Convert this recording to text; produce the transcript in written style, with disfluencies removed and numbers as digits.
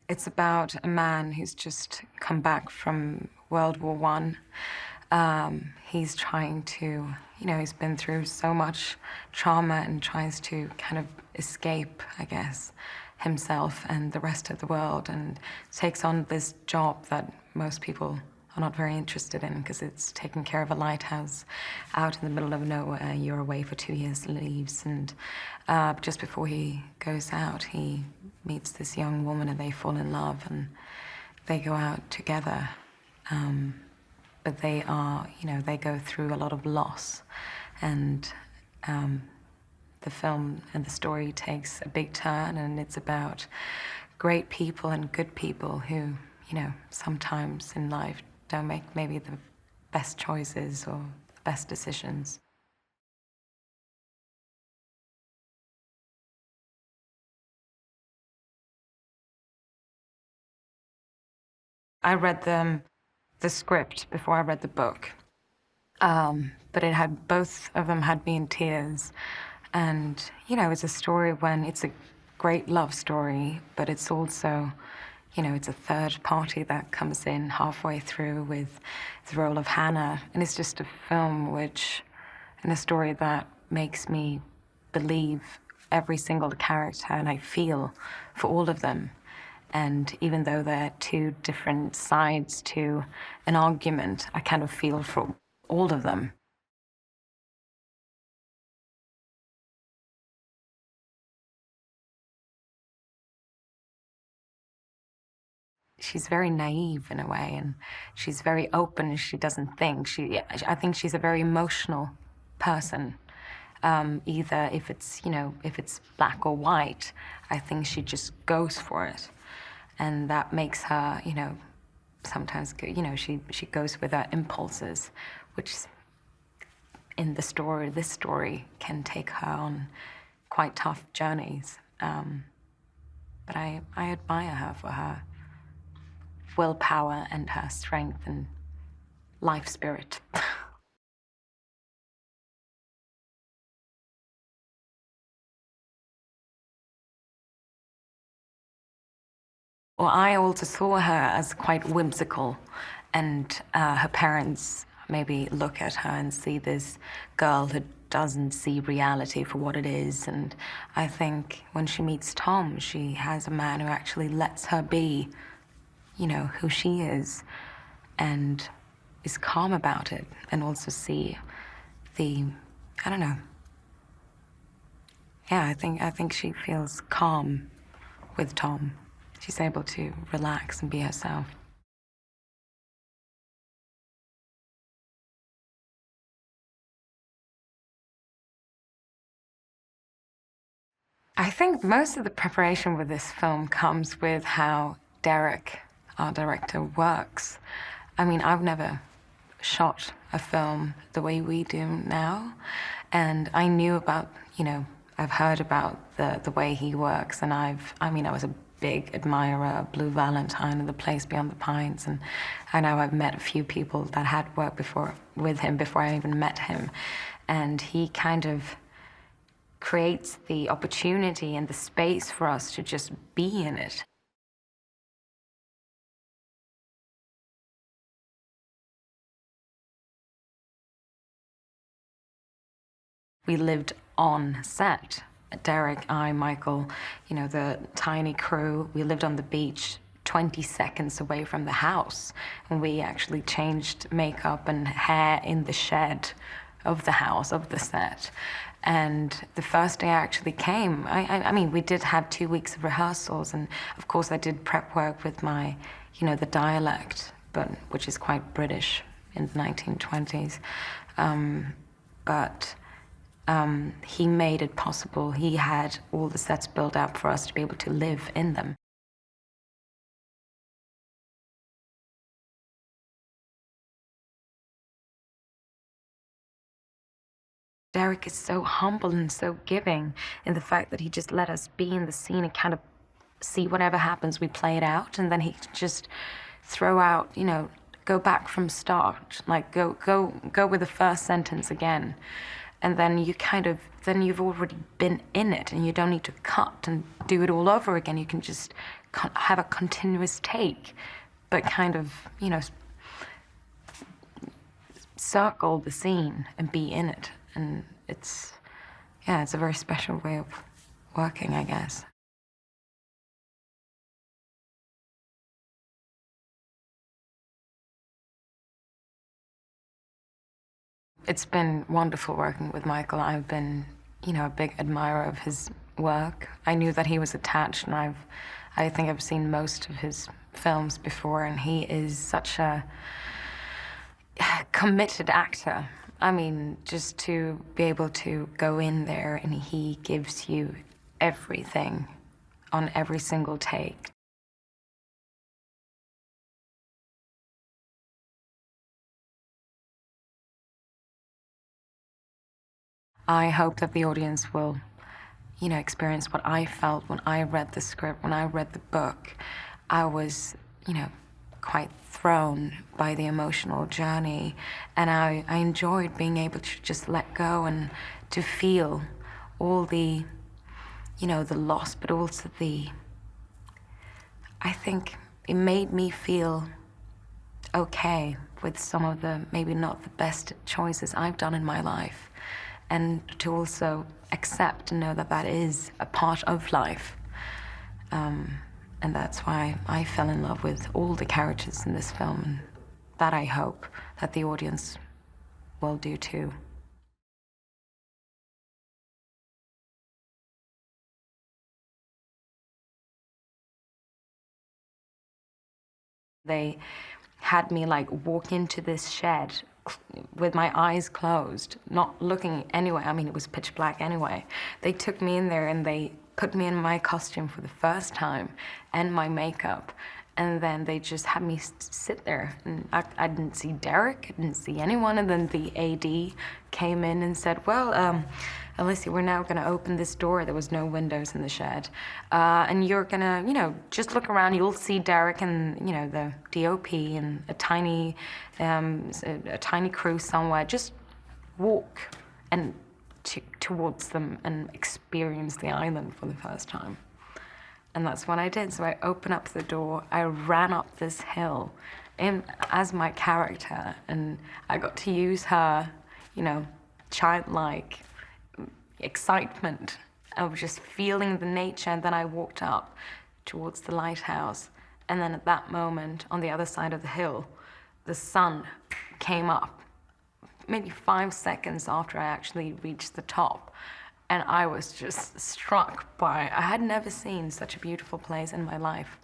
It's about a man who's just come back from World War One. He's trying to, he's been through so much trauma and tries to kind of escape, I guess, himself and the rest of the world, and takes on this job that most people are not very interested in because it's taking care of a lighthouse out in the middle of nowhere. You're away for 2 years, leaves, and just before he goes out, he meets this young woman and they fall in love and they go out together. But they are, they go through a lot of loss, and the film and the story takes a big turn, and it's about great people and good people who, sometimes in life don't make maybe the best choices or the best decisions. I read the script before I read the book, but both of them had me in tears. And, it's a story when it's a great love story, but it's also, it's a third party that comes in halfway through with the role of Hannah. And it's just a film and a story that makes me believe every single character, and I feel for all of them. And even though they're two different sides to an argument, I kind of feel for all of them. She's very naive in a way, and she's very open. She doesn't think. I think she's a very emotional person. Either if it's black or white, I think she just goes for it. And that makes her, sometimes, she goes with her impulses, which in this story can take her on quite tough journeys. But I admire her for her willpower and her strength and life spirit. Well, I also saw her as quite whimsical, and her parents maybe look at her and see this girl who doesn't see reality for what it is. And I think when she meets Tom, she has a man who actually lets her be, who she is, and is calm about it, and also see I don't know. Yeah, I think she feels calm with Tom. She's able to relax and be herself. I think most of the preparation with this film comes with how Derek, our director, works. I mean, I've never shot a film the way we do now, and I knew about, I've heard about the way he works, and I was a big admirer of Blue Valentine and The Place Beyond the Pines, and I know I've met a few people that had worked with him before I even met him, and he kind of creates the opportunity and the space for us to just be in it. We lived on set. Derek, I, Michael, the tiny crew, we lived on the beach 20 seconds away from the house. And we actually changed makeup and hair in the shed of the house, of the set. And the first day I actually came, I mean, we did have 2 weeks of rehearsals. And of course I did prep work with my, the dialect, which is quite British in the 1920s. He made it possible. He had all the sets built up for us to be able to live in them. Derek is so humble and so giving in the fact that he just let us be in the scene and kind of see whatever happens, we play it out, and then he just throw out, go back from start, like go with the first sentence again. And then you've already been in it, and you don't need to cut and do it all over again. You can just have a continuous take, but kind of, you know, circle the scene and be in it. And it's a very special way of working, I guess. It's been wonderful working with Michael. I've been, you know, a big admirer of his work. I knew that he was attached, and I think I've seen most of his films before, and he is such a committed actor. I mean, just to be able to go in there and he gives you everything on every single take. I hope that the audience will, you know, experience what I felt when I read the script, when I read the book. I was, you know, quite thrown by the emotional journey, and I enjoyed being able to just let go and to feel all the, you know, the loss, but also I think it made me feel okay with some of the maybe not the best choices I've done in my life, and to also accept and know that that is a part of life. And that's why I fell in love with all the characters in this film, and that I hope that the audience will do too. They had me like walk into this shed with my eyes closed, not looking anywhere. I mean, it was pitch black anyway. They took me in there and they put me in my costume for the first time and my makeup. And then they just had me sit there. And I didn't see Derek, I didn't see anyone. And then the AD came in and said, well, Alicia, we're now gonna open this door. There was no windows in the shed. And you're gonna, you know, just look around. You'll see Derek and, you know, the DOP and a tiny crew somewhere. Just walk and towards them and experience the island for the first time. And that's what I did. So I opened up the door, I ran up this hill as my character, and I got to use her, you know, childlike excitement of just feeling the nature. And then I walked up towards the lighthouse. And then at that moment, on the other side of the hill, the sun came up, maybe 5 seconds after I actually reached the top. And I was just struck by, I had never seen such a beautiful place in my life.